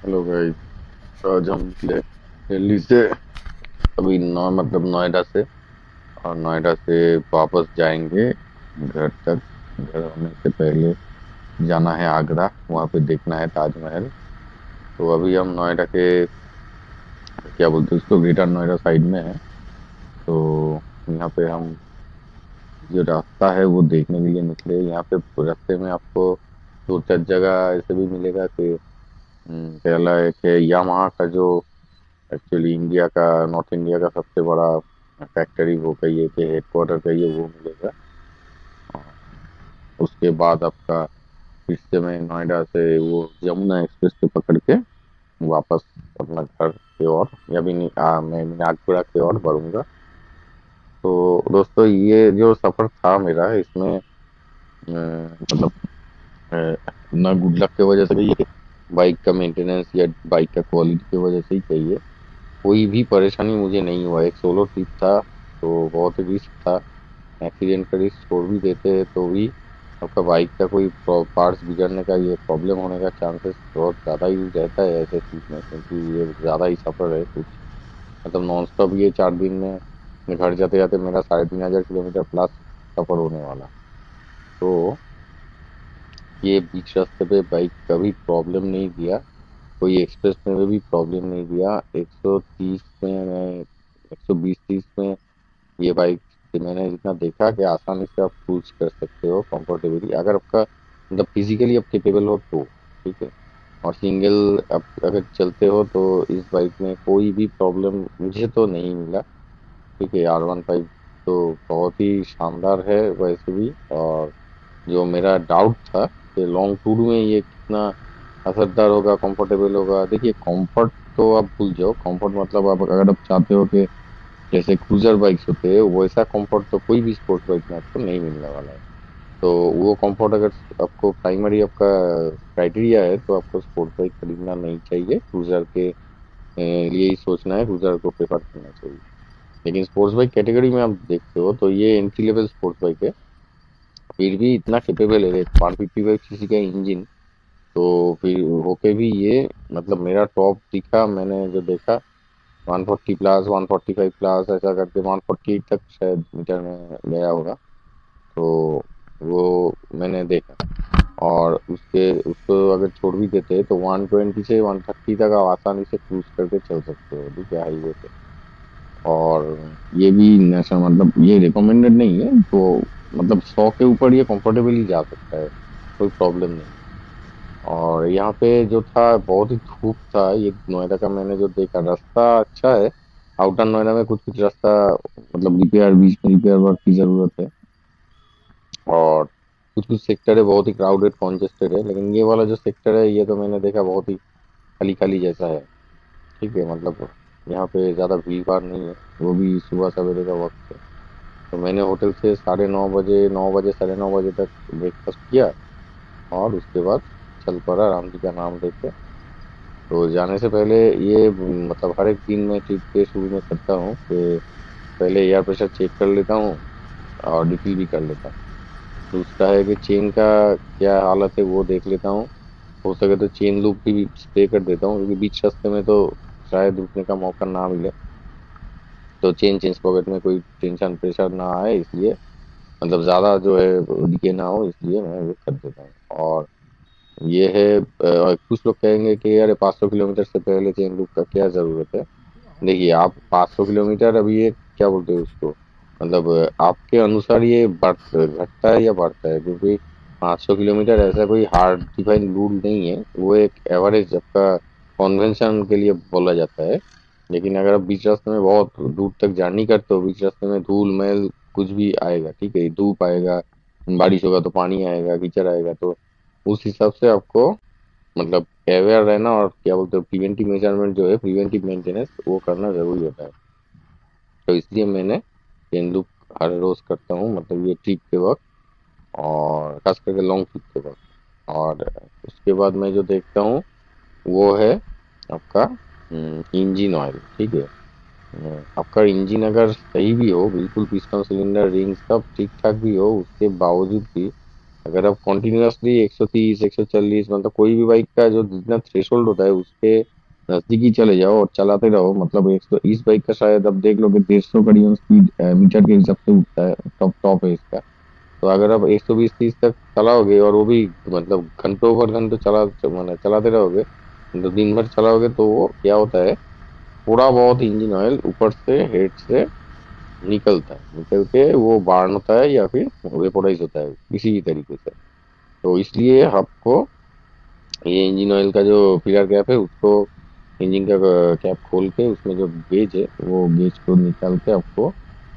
Hello guys. आज हम निकले दिल्ली से। अभी नोएडा से, और नोएडा से वापस जाएंगे घर तक। घर आने से पहले जाना है आगरा, वहाँ पे देखना है ताजमहल। तो अभी हम नोएडा के, क्या बोलते हैं उसको, ग्रेटर नोएडा साइड में है। तो यहाँ पे हम जो रास्ता है वो देखने के लिए निकले। यहाँ पे रास्ते में आपको दो चार जगह ऐसे भी मिलेगा कि केरला एक है यामाहा का, जो एक्चुअली इंडिया का, नॉर्थ इंडिया का सबसे बड़ा फैक्ट्री वो कहिए कि हेडक्वार्टर कहिए, वो मिलेगा। और उसके बाद आपका फिर से मैं नोएडा से वो यमुना एक्सप्रेस से पकड़ के वापस अपना घर की ओर, या भी नहीं मैं नागपुरा की ओर बढ़ूंगा। तो दोस्तों, ये जो सफर था मेरा, इसमें मतलब ना गुड लक की वजह से कहिए, बाइक का मेंटेनेंस या बाइक का क्वालिटी की वजह से ही कहिए, कोई भी परेशानी मुझे नहीं हुआ। एक सोलो ट्रिप था तो बहुत रिस्क था। एक्सीडेंट का रिस्क छोड़ भी देते हैं तो भी आपका बाइक का कोई पार्ट्स बिगड़ने का, ये प्रॉब्लम होने का चांसेस बहुत ज़्यादा ही रहता है ऐसे चीज़ में, क्योंकि ये ज़्यादा ही सफ़र है कुछ। मतलब नॉन स्टॉप ये 4 दिन में घर जाते जाते मेरा 3500 किलोमीटर प्लस सफ़र होने वाला। तो ये बीच रास्ते पे बाइक कभी प्रॉब्लम नहीं दिया, कोई एक्सप्रेस में भी प्रॉब्लम नहीं दिया। 130 में मैं 120-130 में ये बाइक से मैंने जितना देखा कि आसानी से आप क्रूज कर सकते हो कंफर्टेबली, अगर आपका मतलब फिजिकली आप केपेबल हो तो। ठीक है। और सिंगल आप अगर चलते हो तो इस बाइक में कोई भी प्रॉब्लम मुझे तो नहीं मिला। ठीक है। R15 तो बहुत ही शानदार है वैसे भी। और जो मेरा डाउट था कि लॉन्ग टूर में ये कितना असरदार होगा, कंफर्टेबल होगा, देखिए कंफर्ट तो आप भूल जाओ। कंफर्ट मतलब आप अगर आप चाहते हो कि जैसे क्रूजर बाइक्स होते हैं वैसा कंफर्ट तो कोई भी स्पोर्ट्स बाइक में आपको नहीं मिलने वाला है। तो वो कंफर्ट अगर आपको प्राइमरी आपका क्राइटेरिया है तो आपको स्पोर्ट्स बाइक खरीदना नहीं चाहिए। क्रूजर के लिए ही सोचना है, क्रूजर को प्रेफर करना चाहिए। लेकिन स्पोर्ट्स बाइक कैटेगरी में आप देखते हो तो ये एंट्री लेवल स्पोर्ट्स बाइक है, फिर भी इतना कैपेबल है। 155 सीसी का इंजन, तो फिर होके भी ये, मतलब मेरा टॉप दिखा, मैंने जो देखा 140 प्लस, 145 प्लस, ऐसा करके 148 तक शायद मीटर में गया होगा। तो वो मैंने देखा। और उसको अगर छोड़ भी देते हैं तो 120 से 130 तक आप आसानी से क्रूज करके चल सकते हो, ठीक है, हाईवे पे। और ये भी नेशनल, मतलब ये रिकमेंडेड नहीं है, तो मतलब 100 के ऊपर ये कंफर्टेबली जा सकता है, कोई प्रॉब्लम नहीं। और यहाँ पे जो था बहुत ही धूप था। ये नोएडा का मैंने जो देखा, रास्ता अच्छा है। आउटर नोएडा में कुछ कुछ रास्ता मतलब रिपेयर, बीच में रिपेयर वर्क की जरूरत है। और कुछ कुछ सेक्टर है बहुत ही क्राउडेड कॉन्जेस्टेड है, लेकिन ये वाला जो सेक्टर है ये तो मैंने देखा बहुत ही खाली खाली जैसा है। ठीक है। मतलब यहाँ पे ज़्यादा भीड़ भाड़ नहीं है, वो भी सुबह सवेरे का वक्त है। तो मैंने होटल से 9:30 बजे, 9 बजे, 9:30 बजे तक ब्रेकफास्ट किया, और उसके बाद चल पड़ा राम जी का नाम लेके। तो जाने से पहले ये मतलब हर एक दिन मैं ट्रिप के शुरू में करता हूँ कि पहले एयर प्रेशर चेक कर लेता हूँ, और रिफिल भी कर लेता हूँ। दूसरा है कि चेन का क्या हालत है वो देख लेता हूँ। हो सके तो चेन लूप भी स्प्रे कर देता हूँ, क्योंकि बीच रास्ते में तो शायद रुकने का मौका ना मिले। तो चेन चेंज पॉकेट में कोई टेंशन प्रेशर ना आए, इसलिए मतलब ज़्यादा जो है डीके ना हो, इसलिए मैं वो कर देता हूँ। और ये है कुछ लोग कहेंगे कि यार 500 किलोमीटर से पहले चेन लूप का क्या ज़रूरत है। देखिए, आप 500 किलोमीटर, अभी ये क्या बोलते हैं उसको, मतलब आपके अनुसार ये घटता है या बढ़ता है, क्योंकि 500 किलोमीटर ऐसा कोई हार्ड डिफाइंड रूल नहीं है, वो एक एवरेज आपका कन्वेंशन के लिए बोला जाता है। लेकिन अगर आप बीच रास्ते में बहुत दूर तक जर्नी करते हो, बीच रास्ते में धूल मैल कुछ भी आएगा, ठीक है, धूप आएगा, बारिश होगा तो पानी आएगा, कीचड़ आएगा, तो उस हिसाब से आपको मतलब अवेयर रहना, और क्या बोलते हैं प्रिवेंटिव मेजरमेंट जो है, प्रिवेंटिव मेंटेनेंस वो करना जरूरी होता है। तो इसलिए मैंने चेन लूप हर रोज करता हूँ, मतलब ये ट्रिप के वक्त, और खास करके लॉन्ग ट्रिप के वक्त। और उसके बाद मैं जो देखता हूँ वो है आपका इंजन ऑयल। ठीक है। आपका इंजन अगर सही भी हो, बिल्कुल पिस्टन सिलेंडर रिंग सब ठीक ठाक भी हो, उसके बावजूद भी अगर आप कंटिन्यूअसली 130 140 मतलब कोई भी बाइक का जो जितना थ्रेशोल्ड होता है उसके नजदीक ही चले जाओ और चलाते रहो, मतलब 100 इस बाइक का शायद अब देख लो कि 150 का डिमन स्पीड मीटर के हिसाब से उठता है, टॉप टॉप है इसका। तो अगर आप 120 30 तक चलाओगे और वो भी मतलब घंटों भर घंटों मैंने चलाते रहोगे, तो दिन भर चलाओगे तो वो क्या होता है, थोड़ा बहुत इंजन ऑयल ऊपर से हेड से निकलता है, निकल के वो बार्न होता है या फिर वेपोराइज होता है किसी भी तरीके से। तो इसलिए आपको ये इंजन ऑयल का जो फिलर कैप है उसको, इंजन का कैप खोल के उसमें जो गेज है वो गेज को निकाल के आपको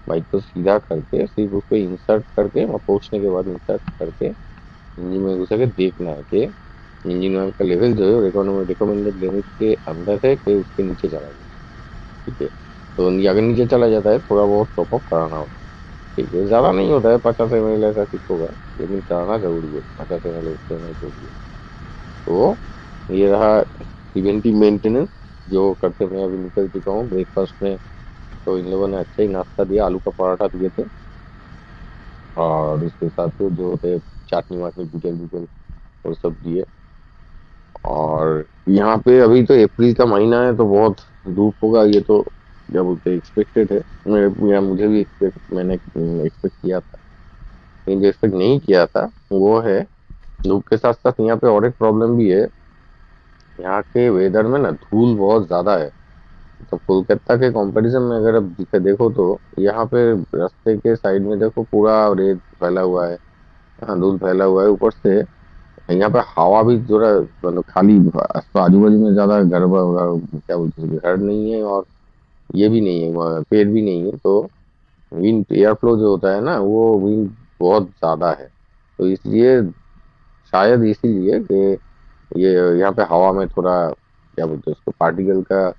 बाइक को सीधा करके सिर्फ उसको इंसर्ट करके और पोंछने के बाद इंसर्ट करके इंजन में घुसा के देखना है कि इंजन ऑयल का लेवल जो है रिकमेंडेड लिमिट के अंदर है कि उसके नीचे चला गया। ठीक है, तो अगर नीचे चला जाता है थोड़ा बहुत टॉप अप कराना होता है। ठीक है, ज़्यादा नहीं होता है, 50 ml ऐसा कुछ होगा, लेकिन कराना जरूरी है, 50 ml उससे नहीं जो भी है। तो ये रहा प्रिवेंटिव मेंटेनेंस जो करके मैं अभी निकल चुका हूँ। ब्रेकफास्ट में तो इन लोगों ने अच्छा ही नाश्ता दिया, आलू का पराठा दिए थे और उसके साथ तो जो थे चटनी वाटनी पिकल पिकल वो सब दिए। और यहाँ पे अभी तो अप्रैल का महीना है तो बहुत धूप होगा, ये तो क्या बोलते हैं एक्सपेक्टेड है। मुझे भी मैंने एक्सपेक्ट किया था, लेकिन जो एक्सपेक्ट नहीं किया था वो है धूप के साथ साथ यहाँ पे और एक प्रॉब्लम भी है। यहाँ के वेदर में ना धूल बहुत ज्यादा है। तो कोलकाता के कंपैरिजन में अगर आप देखो तो यहाँ पे रास्ते के साइड में देखो पूरा रेत फैला हुआ है, हाँ धूल फैला हुआ है। ऊपर से यहाँ पे हवा भी थोड़ा मतलब खाली, तो आजू बाजू में ज्यादा क्या बोलते हैं घर नहीं है और ये भी नहीं है, पेड़ भी नहीं है, तो विंड एयर फ्लो जो होता है ना वो विंड बहुत ज्यादा है। तो इसलिए शायद इसीलिए कि ये यहाँ पे हवा में थोड़ा क्या बोलते हैं उसको पार्टिकल का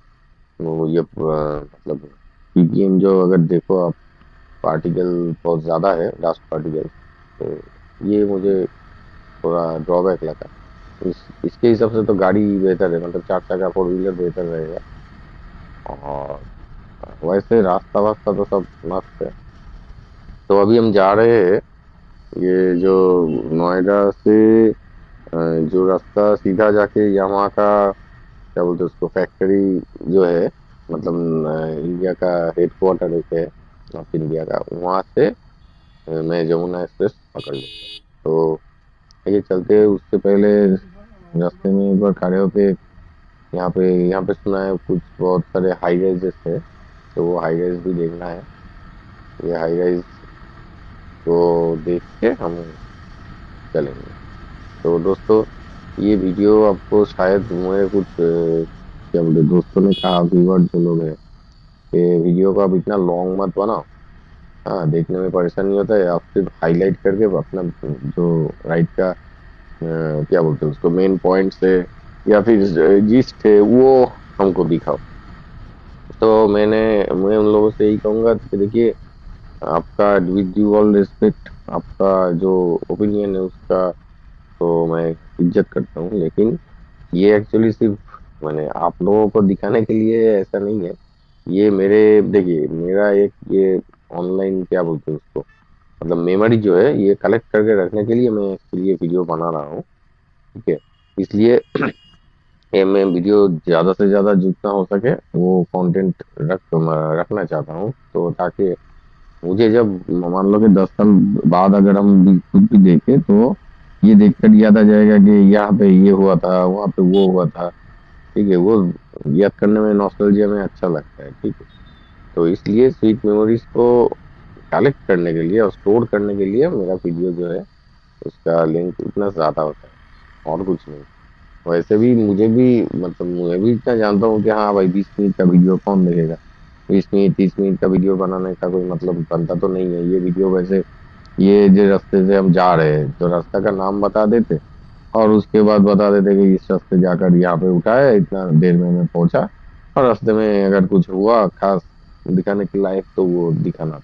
वो ये मतलब पीपीएम जो अगर देखो आप, पार्टिकल बहुत ज्यादा है, डास्ट पार्टिकल। तो ये मुझे थोड़ा ड्रॉबैक लगा। इसके हिसाब से तो गाड़ी बेहतर है, मतलब 4 चक्का फोर व्हीलर बेहतर रहेगा। और वैसे रास्ता वास्ता तो सब मस्त है। तो अभी हम जा रहे हैं ये जो नोएडा से जो रास्ता सीधा जाके यामाहा का क्या बोलते हैं उसको फैक्ट्री जो है, मतलब इंडिया का हेडक्वार्टर एक है नॉर्थ इंडिया का, वहां से मैं जमुना एक्सप्रेस पकड़ लूंगा। तो ये चलते हैं उससे पहले रास्ते में एक बार खड़े होके यहाँ पे सुना है कुछ बहुत सारे हाई राइजेस है, तो वो हाई राइज भी देखना है। ये हाई राइज को देख के हम चलेंगे। तो दोस्तों ये वीडियो आपको शायद मेरे कुछ क्या बोलते दोस्तों ने कहा, व्यूअर जो लोग हैं, कि वीडियो को आप इतना लॉन्ग मत बनाओ, हाँ देखने में परेशानी होता है, आप सिर्फ हाईलाइट करके अपना जो राइट का क्या बोलते हैं उसको मेन पॉइंट से या फिर जिस्ट है वो हमको दिखाओ। तो मैं उन लोगों से यही कहूंगा कि देखिए, आपका विद ड्यू ऑल रिस्पेक्ट, आपका जो ओपिनियन है उसका तो मैं इज्जत करता हूँ, लेकिन ये एक्चुअली सिर्फ मैंने आप लोगों को दिखाने के लिए ऐसा नहीं है। ये मेरे देखिए मेरा एक ये ऑनलाइन क्या बोलते हैं उसको, मतलब मेमोरी जो है ये कलेक्ट करके रखने के लिए मैं इसके लिए वीडियो बना रहा हूँ। ठीक है, इसलिए ये मैं वीडियो ज्यादा से ज्यादा जितना हो सके वो कंटेंट रखना चाहता हूँ, तो ताकि मुझे जब मान लो कि 10 साल बाद अगर हम खुद भी देखें तो ये देखकर याद आ जाएगा कि यहाँ पे ये हुआ था, वहाँ पे वो हुआ था। ठीक है, वो याद करने में नॉस्टैल्जिया में अच्छा लगता है। ठीक है, तो इसलिए स्वीट मेमोरीज को कलेक्ट करने के लिए और स्टोर करने के लिए मेरा वीडियो जो है उसका लेंथ इतना ज्यादा होता है, और कुछ नहीं। वैसे भी मुझे भी मतलब मैं भी इतना जानता हूँ कि हाँ भाई 20 मिनट का वीडियो कौन देखेगा, 20 मिनट 30 मिनट का वीडियो बनाने का कोई मतलब बनता तो नहीं है ये वीडियो। वैसे ये जो रास्ते से हम जा रहे हैं तो रास्ता का नाम बता देते और उसके बाद बता देते कि इस रास्ते जाकर यहाँ पे उठाया, इतना देर में मैं पहुंचा, और रास्ते में अगर कुछ हुआ खास दिखाने के लायक तो वो दिखाना था।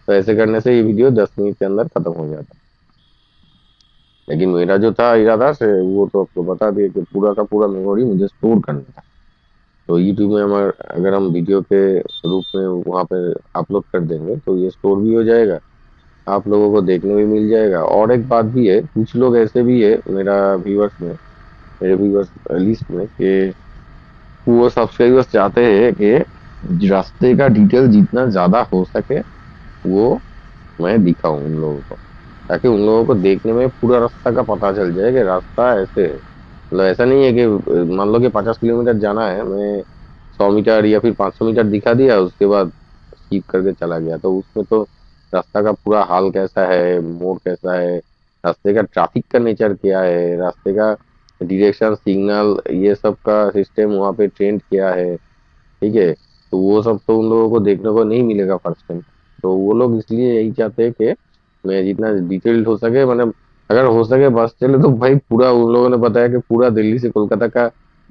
तो ऐसे करने से ये वीडियो 10 मिनट के अंदर खत्म हो जाता। लेकिन मेरा जो था इरादा से वो तो आपको बता दिया कि पूरा का पूरा मेमोरी मुझे स्टोर करना था। तो यूट्यूब में हमारे अगर हम वीडियो के रूप में वहाँ पे अपलोड कर देंगे तो ये स्टोर भी हो जाएगा, आप लोगों को देखने में मिल जाएगा। और एक बात भी है, कुछ लोग ऐसे भी है मेरे व्यूअर्स लिस्ट में कि वो सब्सक्राइबर्स चाहते हैं कि रास्ते का डिटेल जितना ज्यादा हो सके वो मैं दिखाऊं उन लोगों को, ताकि उन लोगों को देखने में पूरा रास्ता का पता चल जाए कि रास्ता ऐसे है। मतलब ऐसा नहीं है कि मान लो कि 50 किलोमीटर जाना है, मैं 100 मीटर या फिर 500 मीटर दिखा दिया, उसके बाद स्किप करके चला गया, तो उसमें तो रास्ता का पूरा हाल कैसा है, मोड़ कैसा है, रास्ते का ट्रैफिक का नेचर क्या है, रास्ते का डिरेक्शन सिग्नल ये सब का सिस्टम वहाँ पे ट्रेंड क्या है, ठीक है, तो वो सब तो उन लोगों को देखने को नहीं मिलेगा फर्स्ट टाइम। तो वो लोग इसलिए यही चाहते हैं कि मैं जितना डिटेल्ड हो सके, मतलब अगर हो सके बस चले तो भाई पूरा, उन लोगों ने बताया कि पूरा दिल्ली से कोलकाता का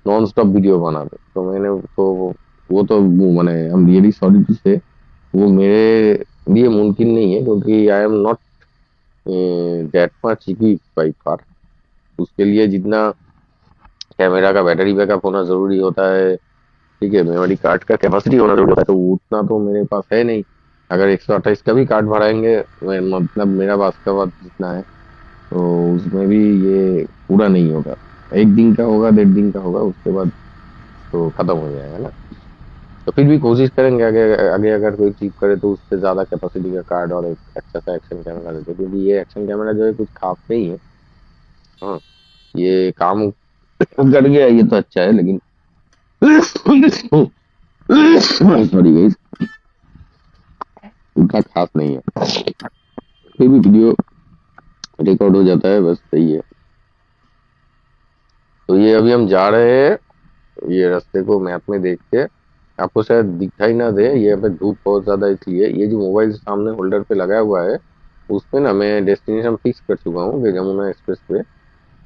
नॉन स्टॉप वीडियो बना दे, तो मैंने तो वो तो मैंने I am really sorry to say वो मेरे लिए मुमकिन नहीं है, क्योंकि I am not that much by far. उसके लिए जितना कैमरा का बैटरी बैकअप होना जरूरी होता है, ठीक है, मेमोरी कार्ड का कैपेसिटी होना जरूरी होता है, तो उतना तो मेरे पास है नहीं। अगर 128 का भी कार्ड भराएंगे, मतलब मेरा पास का बात जितना है, तो उसमें भी ये पूरा नहीं होगा। 1 दिन का होगा, 1.5 दिन का होगा, उसके बाद तो खत्म हो जाएगा ना। तो फिर भी कोशिश करेंगे आगे आगे अगर कोई चीज करे तो उससे ज्यादा कैपेसिटी का कार्ड और एक अच्छा सा एक्शन कैमरा देते, क्योंकि ये एक्शन कैमरा जो है कुछ खास नहीं है। हाँ, ये काम कर गया ये तो अच्छा है, लेकिन सॉरी गाइस, उतना खास नहीं है। फिर भी वीडियो रिकॉर्ड हो जाता है, बस सही है। तो ये अभी हम जा रहे हैं, ये रास्ते को मैप में देख के, आपको शायद दिखाई ना दे, ये पे धूप बहुत ज्यादा इसलिए, ये जो मोबाइल सामने होल्डर पे लगा हुआ है उसमें ना मैं डेस्टिनेशन फिक्स कर चुका हूँ कि जमुना एक्सप्रेस पे।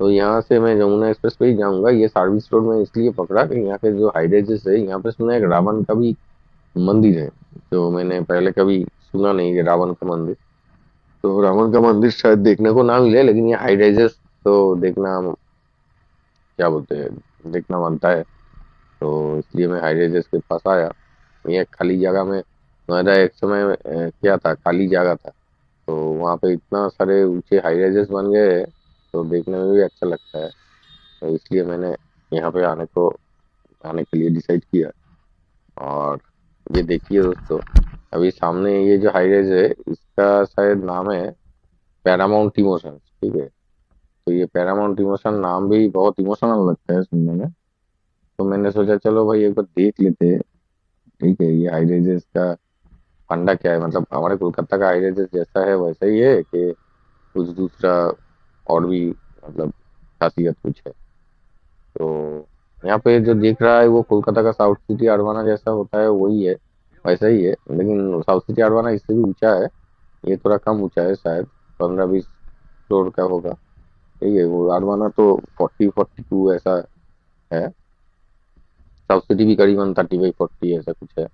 तो यहाँ से मैं जमुना एक्सप्रेस पे ही जाऊंगा। ये सर्विस रोड में इसलिए पकड़ा कि यहाँ के जो हाईवेजेस है, यहाँ पे सुना है कि रावण का भी मंदिर है, जो मैंने पहले कभी सुना नहीं कि रावण का मंदिर। तो रावण का मंदिर शायद देखने को ना मिले, लेकिन ये हाईवेजेस तो देखना, क्या बोलते हैं, देखना बनता है। तो इसलिए मैं हाईवेजेस के पास आया। ये खाली जगह में, नोएडा एक समय क्या था, खाली जगह था, तो वहाँ पे इतना सारे ऊंचे हाईवेजेस बन गए हैं, तो देखने में भी अच्छा लगता है। तो इसलिए मैंने यहाँ पे आने के लिए डिसाइड किया। और ये देखिए दोस्तों, अभी सामने ये जो हाईवेज है, इसका शायद नाम है पैरामाउंट इमोशंस, ठीक है। तो ये पैरामाउंट इमोशन नाम भी बहुत इमोशनल लगता है सुनने में। तो मैंने सोचा चलो भाई एक बार देख लेते हैं, ठीक है, ये हाईवेज का फंडा क्या है, मतलब हमारे कोलकाता का हाईवेज जैसा है वैसा ही है कि कुछ दूसरा और भी, मतलब खासियत कुछ है। तो यहाँ पे जो दिख रहा है वो कोलकाता का साउथ सिटी अरवाना जैसा होता है, वही है, वैसा ही है, लेकिन साउथ सिटी अरवाना इससे भी ऊंचा है। ये थोड़ा कम ऊंचा है, शायद 15-20 फ्लोर का होगा, ठीक है। वो अरवाना तो 40-42 ऐसा है। साउथ सिटी भी करीबन 35-40 ऐसा कुछ है।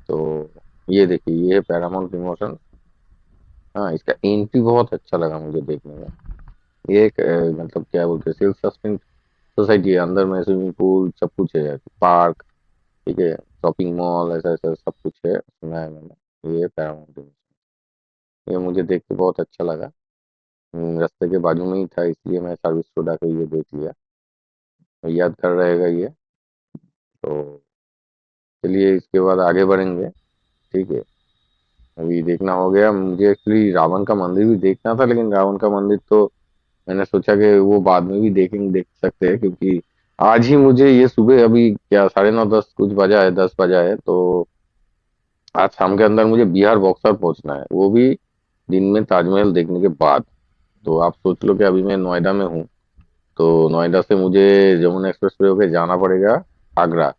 तो ये देखिए, ये है पैरामाउंट इमोशन। हाँ, इसका एंट्री बहुत अच्छा लगा मुझे देखने में। ये एक मतलब क्या बोलते हैं, सेल्फ सस्टेन सोसाइटी है, अंदर में स्विमिंग पूल सब कुछ है, पार्क, ठीक है, शॉपिंग मॉल, ऐसा ऐसा सब कुछ है, सुना है मैंने। ये पैरामाउंट इमोशन, ये मुझे देख के बहुत अच्छा लगा। रास्ते के बाजू में ही था, इसलिए मैं सर्विस रोड आके ये देख लिया। और याद कर रहेगा ये। तो चलिए इसके बाद आगे बढ़ेंगे, ठीक है। अभी देखना हो गया मुझे, एक्चुअली रावण का मंदिर भी देखना था, लेकिन रावण का मंदिर तो मैंने सोचा कि वो बाद में भी देख सकते हैं, क्योंकि आज ही मुझे ये सुबह अभी क्या 9:30-10 कुछ बजा है, 10 बजा है, तो आज शाम के अंदर मुझे बिहार बॉक्सर पहुंचना है, वो भी दिन में ताजमहल देखने के बाद। तो आप सोच लो कि अभी मैं नोएडा में हूँ, तो नोएडा से मुझे जमुना एक्सप्रेस वे होके जाना पड़ेगा आगरा।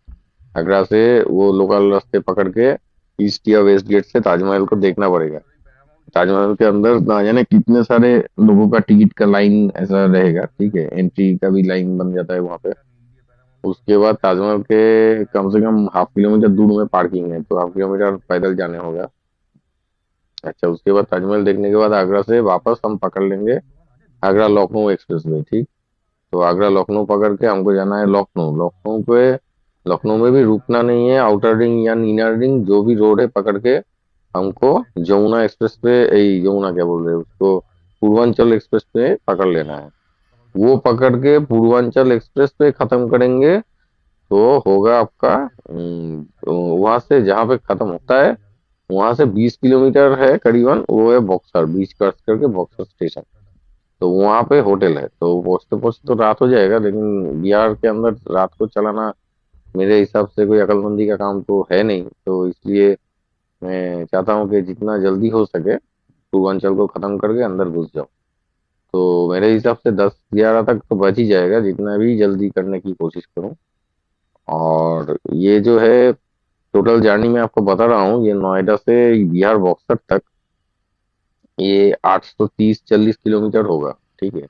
आगरा से वो लोकल रास्ते पकड़ के ईस्ट या वेस्ट गेट से ताजमहल को देखना पड़ेगा। ताजमहल के अंदर ना जाने कितने सारे लोगों का टिकट का लाइन ऐसा रहेगा, ठीक है, एंट्री का भी लाइन बन जाता है वहां पे। उसके बाद ताजमहल के कम से कम हाफ किलोमीटर दूर में पार्किंग है, तो हाफ किलोमीटर पैदल जाने होगा। अच्छा, उसके बाद ताजमहल देखने के बाद आगरा से वापस हम पकड़ लेंगे आगरा लखनऊ एक्सप्रेस वे, ठीक। तो आगरा लखनऊ पकड़ के हमको जाना है लखनऊ। लखनऊ पे, लखनऊ में भी रुकना नहीं है, आउटर रिंग या इनर रिंग जो भी रोड है पकड़ के हमको यमुना एक्सप्रेस पे, यमुना क्या बोल रहे हैं उसको, पूर्वांचल एक्सप्रेस पे पकड़ लेना है। वो पकड़ के पूर्वांचल एक्सप्रेस पे खत्म करेंगे तो होगा आपका वहां से जहाँ पे खत्म होता है वहां से 20 किलोमीटर है करीबन, वो है बक्सर, बीच क्रॉस करके बक्सर स्टेशन। तो वहां पे होटल है, तो पहुंचते पहुंचते तो रात हो जाएगा, लेकिन बिहार के अंदर रात को चलाना मेरे हिसाब से कोई अकलमंदी का काम तो है नहीं। तो इसलिए मैं चाहता हूँ कि जितना जल्दी हो सके पूर्वांचल को खत्म करके अंदर घुस जाओ। तो मेरे हिसाब से 10-11 तक तो बच ही जाएगा, जितना भी जल्दी करने की कोशिश करूँ। और ये जो है टोटल जर्नी मैं आपको बता रहा हूँ, ये नोएडा से बिहार बॉक्सर तक ये 830-40 किलोमीटर होगा। ठीक है,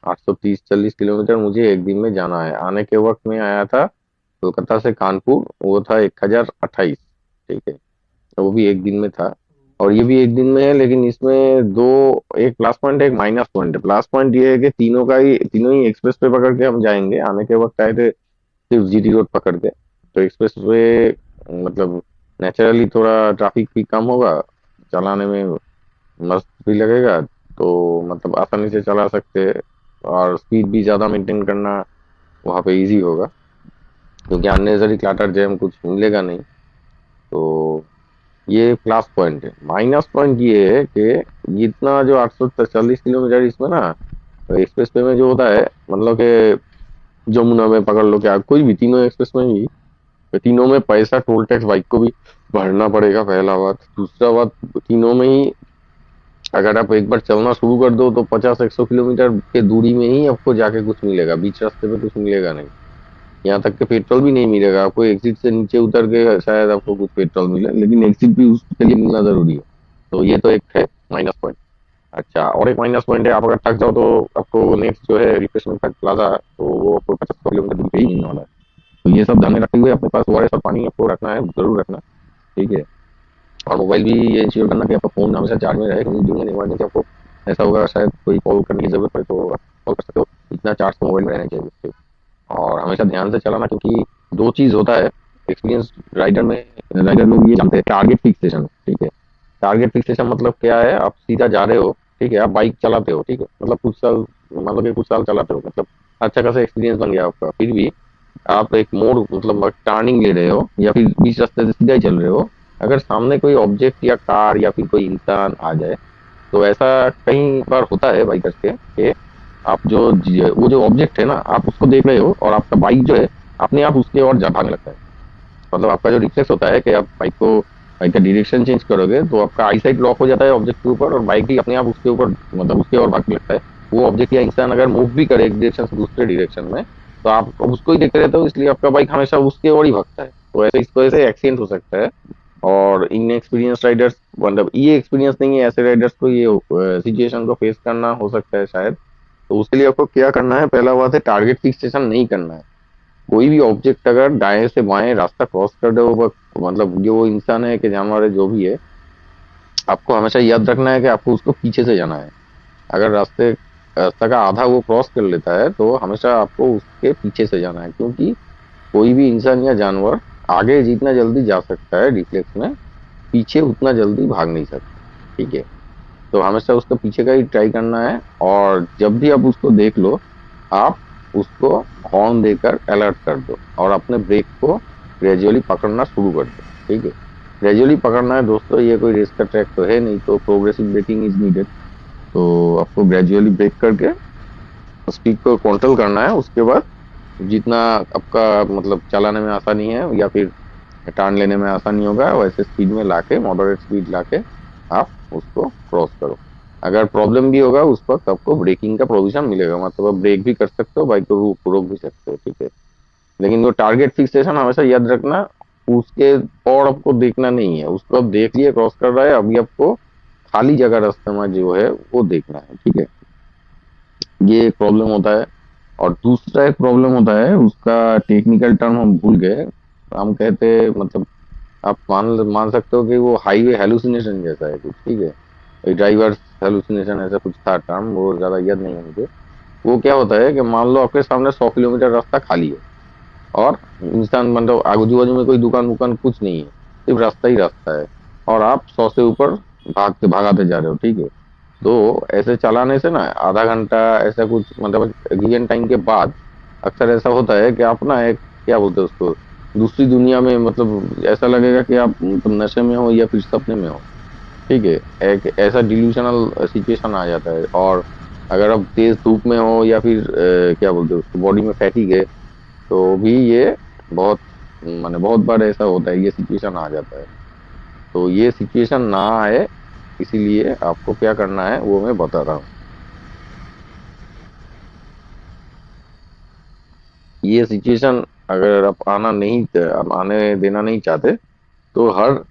830-40 किलोमीटर मुझे एक दिन में जाना है। आने के वक्त में आया था कोलकाता से कानपुर, वो था 1028। ठीक है, तो वो भी एक दिन में था। और ये भी एक दिन में है, लेकिन इसमें दो, एक प्लस पॉइंट है एक माइनस पॉइंट है। प्लस पॉइंट ये है कि तीनों ही एक्सप्रेस पे पकड़ के हम जाएंगे। आने के वक्त आए थे सिर्फ जीटी रोड पकड़ के, तो एक्सप्रेस वे मतलब नेचुरली थोड़ा ट्रैफिक भी कम होगा, चलाने में मस्त भी लगेगा, तो मतलब आसानी से चला सकते हैं। और स्पीड भी ज़्यादा मेंटेन करना वहाँ पे इजी होगा, क्योंकि अननेसेसरी क्लटर जैम कुछ मिलेगा नहीं। तो ये प्लस पॉइंट है। माइनस पॉइंट ये है कि जितना जो 840 किलोमीटर इसमें ना एक्सप्रेस पे में जो होता है, मतलब कि जमुना में पकड़ लो, क्या कोई भी तीनों एक्सप्रेस में ही, तो तीनों में पैसा टोल टैक्स बाइक को भी भरना पड़ेगा, पहला बात। दूसरा बात, तीनों में ही अगर आप एक बार चलना शुरू कर दो तो 50-100 किलोमीटर के दूरी में ही आपको जाके कुछ मिलेगा, बीच रास्ते पे कुछ मिलेगा नहीं। यहाँ तक कि पेट्रोल भी नहीं मिलेगा आपको, एग्जिट से नीचे उतर के शायद आपको कुछ पेट्रोल मिले, लेकिन एग्जिट भी उसके लिए मिलना जरूरी है। तो ये तो एक है माइनस पॉइंट। अच्छा, और एक माइनस पॉइंट है, आप अगर थक जाओ तो आपको नेक्स्ट जो है रिफ्रेशमेंट प्लाजा, तो वो आपको 50 किलोमीटर दूर पे ही मिलने वाला है। तो ये सब ध्यान में रखते हुए अपने पास ओआरएस और पानी आपको रखना है, जरूर रखना। ठीक है, और मोबाइल भी ये इंश्योर करना कि आपका फोन हमेशा चार्ज में रहे, क्योंकि ड्यूरिंग इमरजेंसी आपको ऐसा होगा शायद कोई कॉल करने की जरूरत पड़े तो आप कॉल कर सकते हो। इतना चार्ज तो मोबाइल में रहना चाहिए। और हमेशा ध्यान से चलाना, क्योंकि दो चीज होता है एक्सपीरियंस राइडर लोग ये जानते हैं, टारगेट फिक्सेशन। ठीक है, टारगेट फिक्सेशन मतलब क्या है, आप सीधा जा रहे हो, ठीक है, आप बाइक चलाते हो, ठीक है, मतलब कुछ साल, मतलब कि कुछ साल चलाते हो, मतलब अच्छा खासा एक्सपीरियंस बन गया आपका, फिर भी आप एक मोड़ मतलब टर्निंग ले रहे हो या फिर बीच रास्ते से सीधा ही चल रहे हो, अगर सामने कोई ऑब्जेक्ट या कार या फिर कोई इंसान आ जाए, तो ऐसा कई बार होता है बाइकर्स के कि आप वो जो ऑब्जेक्ट है ना, आप उसको देख रहे हो और आपका बाइक जो है अपने आप उसके और भागने लगता है। मतलब आपका जो रिफ्लेक्स होता है कि आप बाइक का डायरेक्शन चेंज करोगे तो आपका आई साइट लॉक हो जाता है ऑब्जेक्ट के ऊपर, और बाइक ही अपने आप उसके ऊपर मतलब उसके और भागने लगता है। वो ऑब्जेक्ट या इंसान अगर मूव भी करे एक डायरेक्शन से दूसरे डायरेक्शन में, तो आप उसको ही देखते रहते हो, इसलिए आपका बाइक हमेशा उसके और ही भागता है। तो ऐसे इस वजह से एक्सीडेंट हो सकता है। और इनएक्सपीरियंस राइडर्स, मतलब ये एक्सपीरियंस नहीं है ऐसे राइडर्स को, ये सिचुएशन को फेस करना हो सकता है शायद। तो उसके लिए आपको क्या करना है, पहला बात है टारगेट फिक्सेशन नहीं करना है। कोई भी ऑब्जेक्ट अगर दाएं से बाएं रास्ता क्रॉस कर रहे हो, मतलब जो वो इंसान है कि जानवर है जो भी है, आपको हमेशा याद रखना है कि आपको उसको पीछे से जाना है। अगर रास्ता का आधा वो क्रॉस कर लेता है तो हमेशा आपको उसके पीछे से जाना है, क्योंकि कोई भी इंसान या जानवर आगे जितना जल्दी जा सकता है रिफ्लेक्स में, पीछे उतना जल्दी भाग नहीं सकता। ठीक है, तो हमेशा उसका पीछे का ही ट्राई करना है। और जब भी आप उसको देख लो, आप उसको हॉर्न देकर अलर्ट कर दो और अपने ब्रेक को ग्रेजुअली पकड़ना शुरू कर दो। ठीक है, ग्रेजुअली पकड़ना है दोस्तों, ये कोई रेस का ट्रैक तो है नहीं, तो प्रोग्रेसिव ब्रेकिंग इज नीडेड। तो आपको ग्रेजुअली ब्रेक करके स्पीड को कंट्रोल करना है। उसके बाद जितना आपका मतलब चलाने में आसानी है या फिर टर्न लेने में आसानी होगा, वैसे स्पीड में लाके, मॉडरेट स्पीड लाके आप उसको क्रॉस करो। अगर प्रॉब्लम भी होगा उस वक्त आपको ब्रेकिंग का प्रोविजन मिलेगा, मतलब आप ब्रेक भी कर सकते हो, बाइक को रोक भी सकते हो। ठीक है, लेकिन वो टारगेट फिक्सेशन हमेशा याद रखना, उसके और आपको देखना नहीं है, उसको आप देख लिए क्रॉस कर रहा है, अभी आपको खाली जगह रास्ते में जो है वो देखना है। ठीक है, ये एक प्रॉब्लम होता है। और दूसरा एक प्रॉब्लम होता है, उसका टेक्निकल टर्म हम भूल गए। हम कहते हैं मतलब आप मान मान सकते हो कि वो हाईवे हेलुसिनेशन जैसा है कुछ। ठीक है, ड्राइवर्स हेलुसिनेशन ऐसा कुछ था टर्म, वो ज्यादा याद नहीं है मुझे। वो क्या होता है कि मान लो आपके सामने 100 किलोमीटर रास्ता खाली है, और इंसान मतलब आजू बाजू में कोई दुकान वुकान कुछ नहीं है, सिर्फ रास्ता ही रास्ता है। और आप 100 से ऊपर भागाते जा रहे हो, ठीक है। तो ऐसे चलाने से ना आधा घंटा ऐसा कुछ मतलब गिवन टाइम के बाद अक्सर ऐसा होता है कि आप ना एक क्या बोलते हैं उसको, दूसरी दुनिया में, मतलब ऐसा लगेगा कि आप मतलब नशे में हो या फिर सपने में हो, ठीक है। एक ऐसा डिल्यूशनल सिचुएशन आ जाता है। और अगर आप तेज धूप में हो या फिर क्या बोलते हैं उसको, बॉडी में फैटिक है, तो भी ये बहुत माने बहुत बार ऐसा होता है, ये सिचुएशन आ जाता है। तो ये सिचुएशन ना आए, इसीलिए आपको क्या करना है वो मैं बता रहा हूँ। ये सिचुएशन अगर आप आने देना नहीं चाहते, तो हर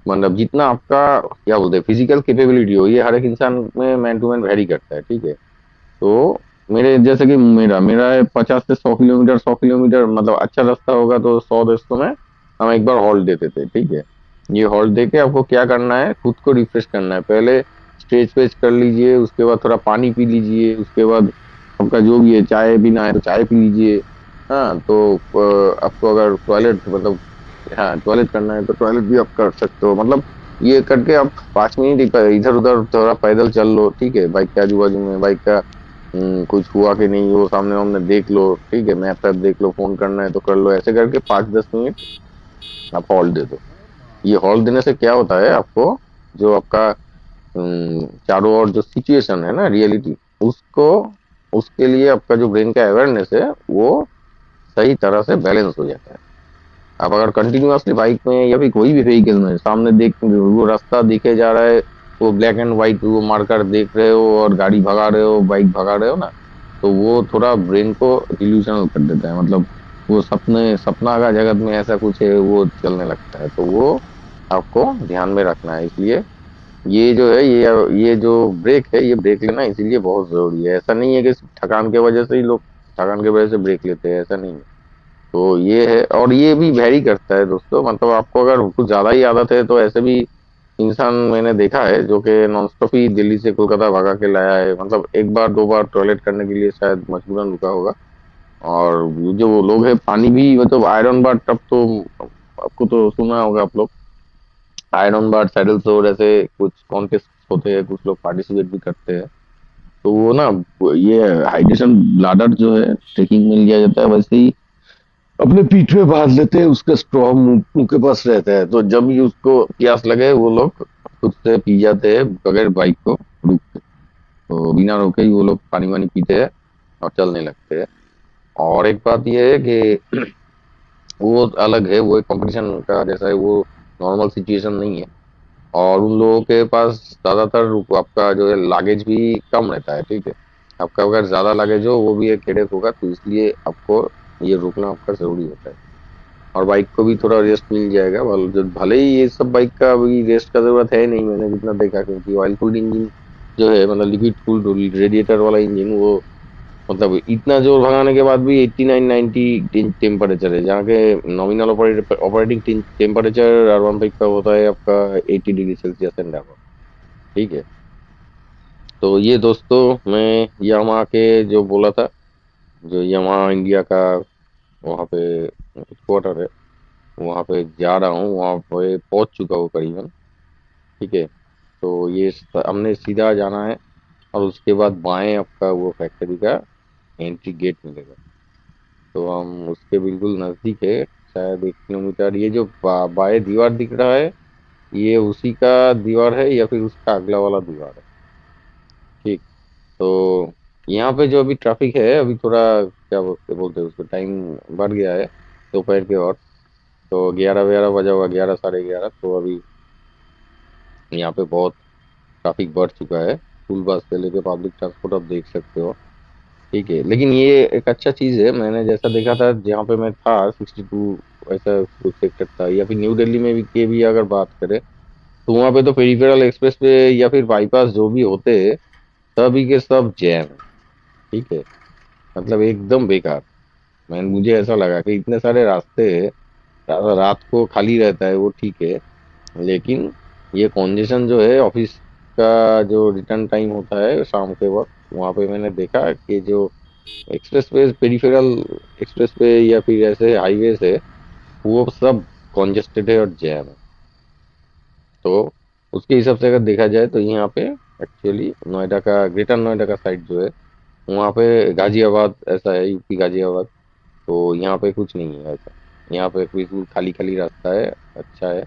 मतलब जितना आपका क्या बोलते हैं फिजिकल कैपेबिलिटी हो, ये हर एक इंसान में मैन टू मैन वेरी करता है, ठीक है। तो मेरे जैसे कि मेरा मेरा 50 से 100 किलोमीटर, 100 किलोमीटर मतलब अच्छा रास्ता होगा तो 100 रास्तों में हम एक बार हॉल्ट देते थे, ठीक है। ये हॉल्ट दे के आपको क्या करना है, खुद को रिफ्रेश करना है। पहले स्ट्रेच वेच कर लीजिए, उसके बाद थोड़ा पानी पी लीजिए, उसके बाद आपका जो भी है, चाय पीना है तो चाय पी लीजिए। हाँ, तो आपको अगर टॉयलेट मतलब हाँ टॉयलेट करना है तो टॉयलेट भी आप कर सकते हो। मतलब ये करके आप 5 मिनट इधर उधर थोड़ा पैदल चल लो, ठीक है। बाइक के आजू बाजू में बाइक का कुछ हुआ कि नहीं वो सामने वामने देख लो, ठीक है। मैप वैप देख लो, फोन करना है तो कर लो। ऐसे करके 5-10 मिनट आप हॉल्ट दे दो। ये हॉल्ट देने से क्या होता है, आपको जो आपका चारों ओर जो सिचुएशन है ना, रियलिटी, उसको उसके लिए आपका जो ब्रेन का अवेयरनेस है वो सही तरह से बैलेंस हो जाता है। आप अगर कंटिन्यूअसली बाइक में या फिर कोई भी व्हीकल में सामने देख वो रास्ता दिखे जा रहा है, वो ब्लैक एंड व्हाइट वो मार्कर देख रहे हो और गाड़ी भगा रहे हो, बाइक भगा रहे हो ना, तो वो थोड़ा ब्रेन को डिल्यूशनल कर देता है। मतलब वो सपना का जगत में ऐसा कुछ है वो चलने लगता है। तो वो आपको ध्यान में रखना है। इसलिए ये जो है ये जो ब्रेक है, ये ब्रेक लेना इसीलिए बहुत जरूरी है। ऐसा नहीं है कि सिर्फ थकान के वजह से ही लोग थकान की वजह से ब्रेक लेते हैं, ऐसा नहीं है। तो ये है, और ये भी वैरी करता है दोस्तों। मतलब आपको अगर कुछ ज्यादा ही आदत है तो ऐसे भी इंसान मैंने देखा है जो कि नॉन स्टॉप ही दिल्ली से कोलकाता भगा के लाया है। मतलब एक बार दो बार टॉयलेट करने के लिए शायद मजबूरन रुका होगा। और ये जो लोग हैं पानी भी मतलब आयरन बाट, अब तो आपको तो सुना होगा आप लोग, आयरन बाट सैडल सोर ऐसे कुछ कॉन्टेस्ट होते हैं, कुछ लोग पार्टिसिपेट भी करते हैं। तो वो ना ये हाइड्रेशन ब्लाडर जो है ट्रेकिंग में लिया जाता है, वैसे ही अपने पीठ पे बांध लेते हैं, उसका स्ट्रॉ मुंह के पास रहता है। तो जब भी उसको प्यास लगे वो लोग खुद से पी जाते हैं बगैर बाइक को रुक के। तो बिना रोके ही वो लोग पानी वानी पीते हैं और चलने लगते हैं। और एक बात ये है कि वो अलग है, वो एक कंपटीशन का जैसा है, वो नॉर्मल सिचुएशन नहीं है। और उन लोगों के पास ज्यादातर आपका जो है लागेज भी कम रहता है, ठीक है। आपका अगर ज्यादा लागेज हो वो भी एक हेडेक होगा, तो इसलिए आपको ये रुकना आपका जरूरी होता है। और बाइक को भी थोड़ा रेस्ट मिल जाएगा। भले ही ये सब बाइक का अभी रेस्ट का जरूरत है नहीं, मैंने जितना देखा, क्योंकि ऑयल कूल्ड इंजन जो है मतलब लिक्विड कूल्ड रेडिएटर वाला इंजन, वो मतलब इतना जोर भगाने के बाद भी 89-90 टेम्परेचर है, जहाँ के nominal operating temperature R1 bike का होता है आपका 80 डिग्री सेल्सियस एंड अबव, ठीक है। तो ये दोस्तों मैं यामाहा के जो बोला था, जो यामाहा इंडिया का वहाँ पे हेडक्वार्टर है, वहाँ पे जा रहा हूँ, वहाँ पे पहुँच चुका हूँ करीबन, ठीक है। तो हमने सीधा जाना है और उसके बाद बाएं आपका वो फैक्ट्री का एंट्री गेट मिलेगा। तो हम उसके बिल्कुल नजदीक है, शायद 1 किलोमीटर। ये जो बाएं दीवार दिख रहा है, ये उसी का दीवार है या फिर उसका अगला वाला दीवार है, ठीक। तो यहाँ पे जो अभी ट्रैफिक है, अभी थोड़ा क्या बोलते बोलते हैं उसको, टाइम बढ़ गया है दोपहर के। और तो 11-12 बजा हुआ, 11, साढ़े 11, तो अभी यहाँ पे बहुत ट्रैफिक बढ़ चुका है। स्कूल बस से लेके पब्लिक ट्रांसपोर्ट आप देख सकते हो, ठीक है। लेकिन ये एक अच्छा चीज है, मैंने जैसा देखा था जहाँ पे मैं था 62 ऐसा कुछ सेक्टर था, या फिर न्यू दिल्ली में भी के भी अगर बात करें, तो वहाँ पे तो पेरिफेरल एक्सप्रेस पे या फिर बाईपास जो भी होते हैं, सभी के सब जैम है, ठीक है। मतलब एकदम बेकार। मुझे ऐसा लगा कि इतने सारे रास्ते हैं, रात को खाली रहता है वो ठीक है, लेकिन ये कॉन्जेशन जो है ऑफिस का जो रिटर्न टाइम होता है शाम के वक्त, वहां पे मैंने देखा कि जो express way peripheral express way या फिर ऐसे हाईवे है, वो सब कॉन्जेस्टेड है और जैम है। तो उसके हिसाब से अगर देखा जाए तो यहाँ पे एक्चुअली नोएडा का, ग्रेटर नोएडा का साइड जो है, वहाँ पे गाजियाबाद ऐसा है, यूपी गाजियाबाद। तो यहाँ पे कुछ नहीं है ऐसा। यहाँ पे बिल्कुल खाली खाली रास्ता है, अच्छा है।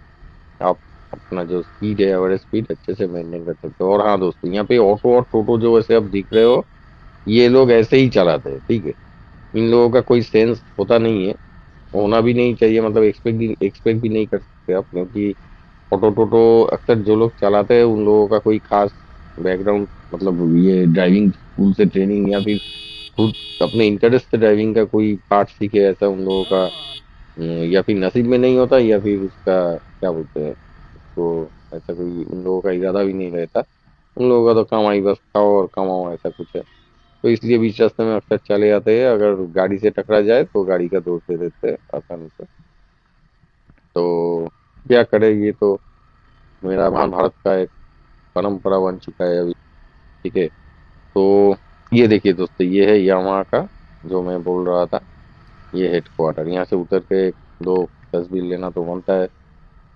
आप अपना जो स्पीड है, एवरेज स्पीड अच्छे से मेंटेन कर सकते हो। और हाँ दोस्तों, यहाँ पे ऑटो और टोटो जो वैसे आप दिख रहे हो, ये लोग ऐसे ही चलाते हैं, ठीक है। इन लोगों का कोई सेंस होता नहीं है, होना भी नहीं चाहिए, मतलब एक्सपेक्ट भी नहीं कर सकते आप, क्योंकि ऑटो टोटो अक्सर जो लोग चलाते हैं उन लोगों का कोई खास बैकग्राउंड, मतलब ये ड्राइविंग स्कूल से ट्रेनिंग या फिर खुद अपने इंटरेस्ट से ड्राइविंग का कोई पार्ट सीखे, ऐसा उन लोगों का या फिर नसीब में नहीं होता, या फिर उसका क्या बोलते हैं उसको, ऐसा कोई उन लोगों का इरादा भी नहीं रहता। उन लोगों का तो कमाई, बस खाओ और कमाओ, ऐसा कुछ है। तो इसलिए बीच रास्ते में अक्सर चले जाते हैं, अगर गाड़ी से टकरा जाए तो गाड़ी का दोष दे देते हैं आसानी से। तो क्या करे, ये तो मेरा महाभारत का एक परंपरा बन चुका है अभी, ठीक है। तो ये देखिए दोस्तों, ये है यामाहा का, जो मैं बोल रहा था, ये हेडक्वार्टर। यहाँ से उतर के एक दो तस्वीर लेना तो बनता है,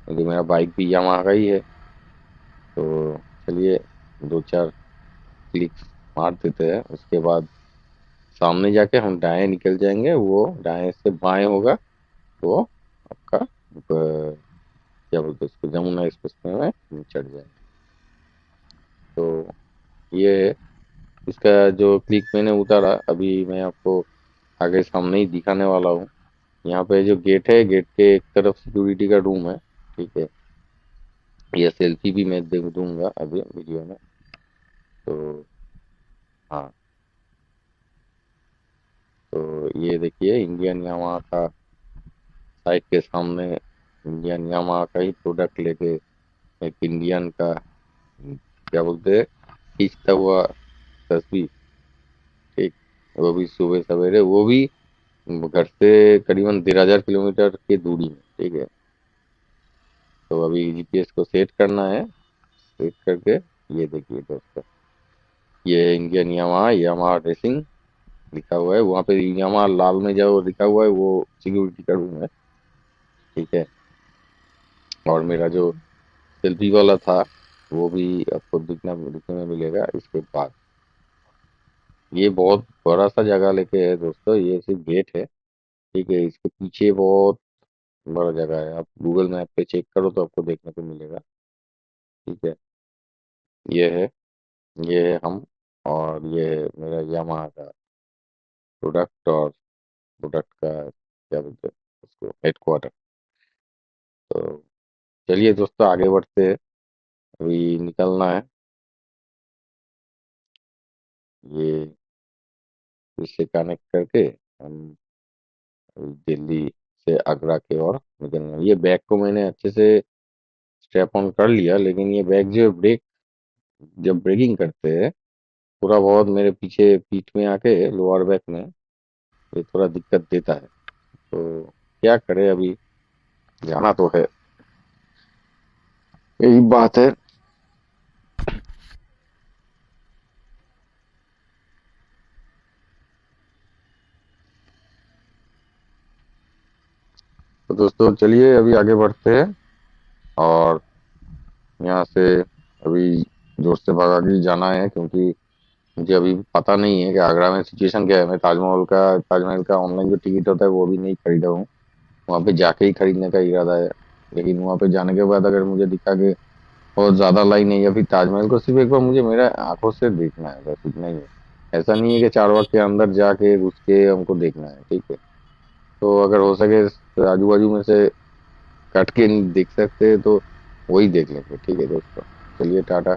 क्योंकि मेरा बाइक भी यामाहा का ही है। तो चलिए दो चार क्लिक मार देते हैं, उसके बाद सामने जाके हम दाएं निकल जाएंगे, वो दाएं से बाएं होगा तो आपका क्या बोलते हैं इसको, जमुना एक्सप्रेस में हम चढ़ जाएंगे। तो ये है इसका जो क्लिक मैंने उतारा, अभी मैं आपको आगे सामने ही दिखाने वाला हूँ। यहाँ पे जो गेट है, गेट के एक तरफ सिक्योरिटी का रूम है, ठीक है। ये सेल्फी भी मैं दे दूंगा अभी वीडियो में। तो हाँ, तो ये देखिए इंडियन यामाहा का, साइड के सामने इंडियन यामाहा का ही प्रोडक्ट लेके एक इंडियन का क्या बोलते हैं खींचता हुआ तस्वीर, ठीक। वो भी सुबह सवेरे, वो भी घर से करीबन 13,000 किलोमीटर की दूरी में, ठीक है। तो अभी जीपीएस को सेट करना है, सेट करके ये देखिए दोस्तों, ये इंडियन यामाहा, यामाहा रेसिंग लिखा हुआ है वहाँ पे। यामाहा लाल में जो लिखा हुआ है वो सिक्योरिटी का रूम है, ठीक है। और मेरा जो सेल्फी वाला था वो भी आपको दिखने में मिलेगा इसके बाद। ये बहुत बड़ा सा जगह लेके है दोस्तों, ये सिर्फ गेट है, ठीक है। इसके पीछे बहुत बड़ा जगह है, आप गूगल मैप पे चेक करो तो आपको देखने को मिलेगा, ठीक है। ये है, ये है हम, और ये है मेरा यामाहा का प्रोडक्ट, और प्रोडक्ट का क्या बोलते हैं उसको, हेडक्वार्टर। तो चलिए दोस्तों आगे बढ़ते हैं, अभी निकलना है। ये इससे कनेक्ट करके हम दिल्ली से आगरा की ओर निकलना है। ये बैग को मैंने अच्छे से स्ट्रैप ऑन कर लिया, लेकिन ये बैग जो ब्रेक, जब ब्रेकिंग करते हैं, थोड़ा बहुत मेरे पीछे पीठ में आके लोअर बैक में ये थोड़ा दिक्कत देता है। तो क्या करें, अभी जाना तो है, यही बात है। तो दोस्तों चलिए अभी आगे बढ़ते हैं, और यहाँ से अभी जोर से भागा के जाना है, क्योंकि मुझे अभी पता नहीं है कि आगरा में सिचुएशन क्या है। मैं ताजमहल का ऑनलाइन जो टिकट होता है वो भी नहीं खरीदा हूँ, वहाँ पे जाके ही खरीदने का इरादा है। लेकिन वहाँ पे जाने के बाद अगर मुझे दिखा कि बहुत ज्यादा लाइन है, या फिर ताजमहल को सिर्फ एक बार मुझे मेरा आंखों से देखना है, बस इतना ही है। ऐसा नहीं है कि चारबाग के अंदर जाके घुस के हमको देखना है, ठीक है। तो अगर हो सके आजू बाजू में से कट के नहीं देख सकते तो वही देख लेंगे, ठीक है दोस्तों। चलिए टाटा।